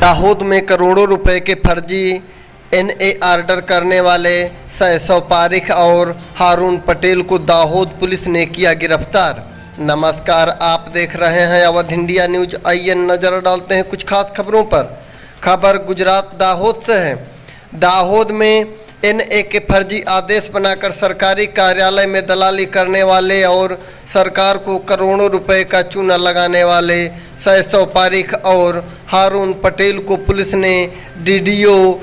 दाहोद में करोड़ों रुपए के फर्जी एनए ऑर्डर करने वाले सैसव पारिख और हारून पटेल को दाहोद पुलिस ने किया गिरफ्तार। नमस्कार, आप देख रहे हैं अवध इंडिया न्यूज। आइए नज़र डालते हैं कुछ खास खबरों पर। खबर गुजरात दाहोद से है। दाहोद में एनए के फर्जी आदेश बनाकर सरकारी कार्यालय में दलाली करने वाले और सरकार को करोड़ों रुपए का चूना लगाने वाले सैसव पारिख और हारून पटेल को पुलिस ने डीडीओ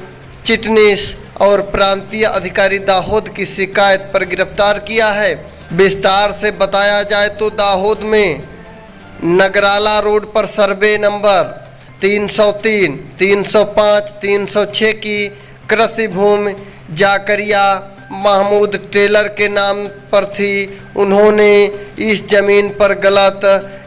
चिटनीस और प्रांतीय अधिकारी दाहोद की शिकायत पर गिरफ्तार किया है। विस्तार से बताया जाए तो दाहोद में नगराला रोड पर सर्वे नंबर 303, 305, 306 की कृषि भूमि जाकरिया महमूद टेलर के नाम पर थी। उन्होंने इस जमीन पर गलत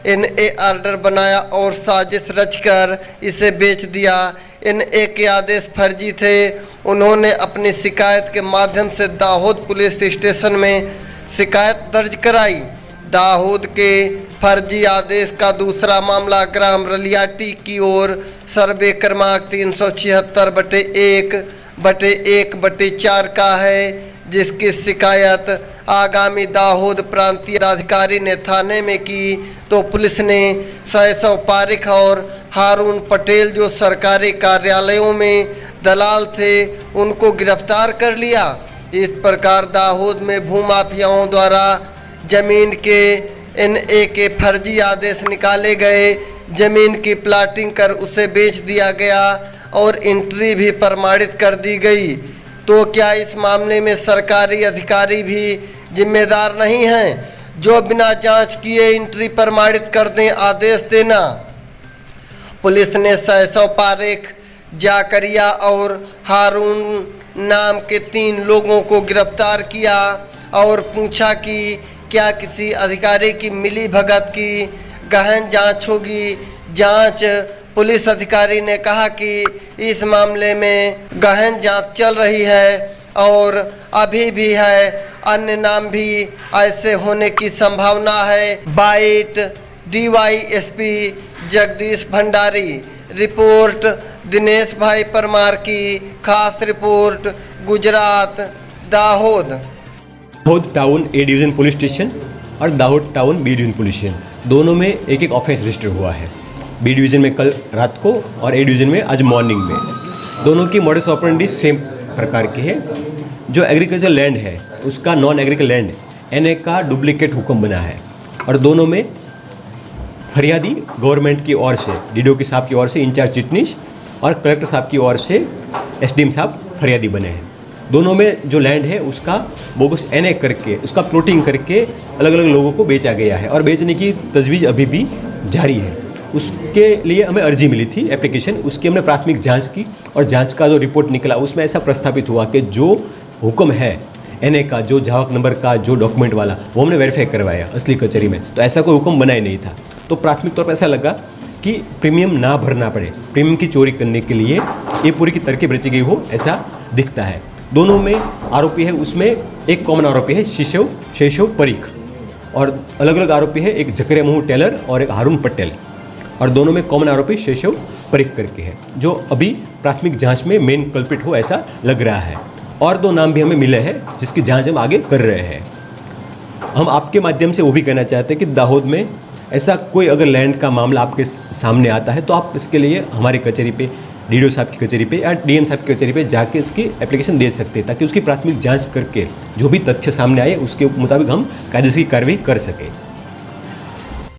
एनए ऑर्डर बनाया और साजिश रचकर इसे बेच दिया। एनए के आदेश फर्जी थे। उन्होंने अपनी शिकायत के माध्यम से दाहोद पुलिस स्टेशन में शिकायत दर्ज कराई। दाहोद के फर्जी आदेश का दूसरा मामला ग्राम रलियाटी की ओर सर्वे क्रमांक 376/1/1/4 का है, जिसकी शिकायत आगामी दाहोद प्रांतीय अधिकारी ने थाने में की तो पुलिस ने सैसव पारिख और हारून पटेल, जो सरकारी कार्यालयों में दलाल थे, उनको गिरफ्तार कर लिया। इस प्रकार दाहोद में भूमाफियाओं द्वारा जमीन के एनए के फर्जी आदेश निकाले गए, जमीन की प्लाटिंग कर उसे बेच दिया गया और एंट्री भी प्रमाणित कर दी गई। तो क्या इस मामले में सरकारी अधिकारी भी जिम्मेदार नहीं हैं, जो बिना जांच किए एंट्री प्रमाणित कर दें आदेश देना? पुलिस ने सैसव पारिख, जाकरिया और हारून नाम के 3 लोगों को गिरफ्तार किया और पूछा कि क्या किसी अधिकारी की मिली भगत की गहन जांच होगी। जांच पुलिस अधिकारी ने कहा कि इस मामले में गहन जांच चल रही है और अभी भी है। अन्य नाम भी ऐसे होने की संभावना है। Byte DYSP Jagdish Bhandari. Report Dinesh bhai Parmar की खास report Gujarat Dahod. Dahod town A division police station और Dahod town B division police station दोनों में एक एक ऑफेंस रजिस्टर हुआ है। बी डिवीज़न में कल रात को और ए डिवीज़न में आज मॉर्निंग में। दोनों की मॉडस ऑपरेंडी सेम प्रकार की है। जो एग्रीकल्चर लैंड है उसका नॉन एग्रीकल्चर लैंड एनए का डुप्लीकेट हुक्म बना है और दोनों में फरियादी गवर्नमेंट की ओर से, डीडीओ के साहब की ओर से इंचार्ज चिटनीस और कलेक्टर साहब की ओर से एसडीएम साहब फरियादी बने हैं। दोनों में जो लैंड है उसका बोगस एनए करके, उसका प्लॉटिंग करके अलग अलग लोगों को बेचा गया है और बेचने की तजवीज़ अभी भी जारी है। उसके लिए हमें अर्जी मिली थी, एप्लीकेशन, उसकी हमने प्राथमिक जांच की और जांच का जो रिपोर्ट निकला उसमें ऐसा प्रस्तावित हुआ कि जो हुक्म है एनए का, जो जावक नंबर का, जो डॉक्यूमेंट वाला, वो हमने वेरीफाई करवाया असली कचहरी में, तो ऐसा कोई हुक्म बना ही नहीं था। तो प्राथमिक तौर पर ऐसा लगा कि प्रीमियम ना भरना पड़े, प्रीमियम की चोरी करने के लिए ये पूरी की तरकीब रची गई हो, ऐसा दिखता है। दोनों में आरोपी है, उसमें एक कॉमन आरोपी है शैशव परीख और अलग अलग आरोपी है, एक जकरिया महमूद टेलर और एक हारून पटेल, और दोनों में कॉमन आरोपी शैशव परीख करके है, जो अभी प्राथमिक जांच में मेन कल्प्रिट हो ऐसा लग रहा है। और 2 नाम भी हमें मिले हैं जिसकी जांच हम आगे कर रहे हैं। हम आपके माध्यम से वो भी कहना चाहते हैं कि दाहोद में ऐसा कोई अगर लैंड का मामला आपके सामने आता है तो आप इसके लिए हमारी कचहरी पे, डीडीओ साहब की कचहरी पे या डीएम साहब की कचहरी पे जाके इसकी एप्लीकेशन दे सकते हैं, ताकि उसकी प्राथमिक जांच करके जो भी तथ्य सामने आए उसके मुताबिक हम कायदेशीर कार्रवाई कर सकें।